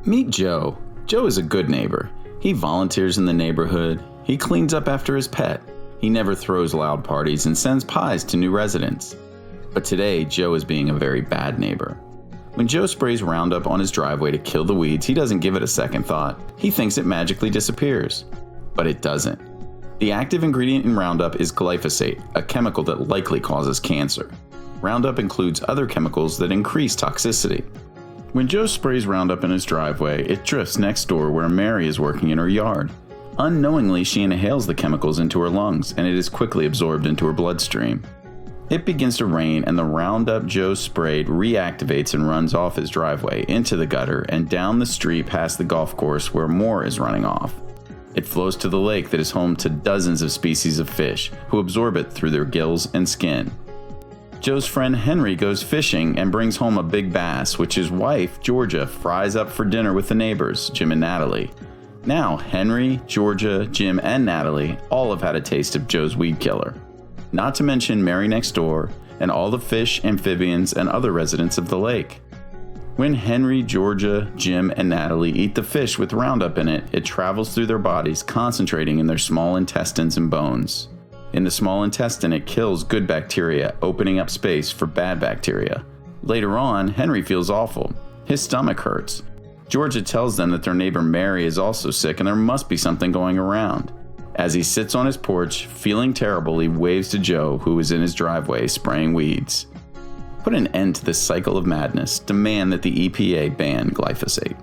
Meet Joe. Joe is a good neighbor. He volunteers in the neighborhood. He cleans up after his pet. He never throws loud parties and sends pies to new residents. But today, Joe is being a very bad neighbor. When Joe sprays Roundup on his driveway to kill the weeds, he doesn't give it a second thought. He thinks it magically disappears. But it doesn't. The active ingredient in Roundup is glyphosate, a chemical that likely causes cancer. Roundup includes other chemicals that increase toxicity. When Joe sprays Roundup in his driveway, it drifts next door where Mary is working in her yard. Unknowingly, she inhales the chemicals into her lungs, and it is quickly absorbed into her bloodstream. It begins to rain, and the Roundup Joe sprayed reactivates and runs off his driveway, into the gutter, and down the street past the golf course where more is running off. It flows to the lake that is home to dozens of species of fish, who absorb it through their gills and skin. Joe's friend Henry goes fishing and brings home a big bass, which his wife, Georgia, fries up for dinner with the neighbors, Jim and Natalie. Now, Henry, Georgia, Jim, and Natalie all have had a taste of Joe's weed killer. Not to mention Mary next door, and all the fish, amphibians, and other residents of the lake. When Henry, Georgia, Jim, and Natalie eat the fish with Roundup in it, it travels through their bodies, concentrating in their small intestines and bones. In the small intestine, it kills good bacteria, opening up space for bad bacteria. Later on, Henry feels awful. His stomach hurts. Georgia tells them that their neighbor Mary is also sick and there must be something going around. As he sits on his porch, feeling terrible, he waves to Joe, who is in his driveway spraying weeds. Put an end to this cycle of madness. Demand that the EPA ban glyphosate.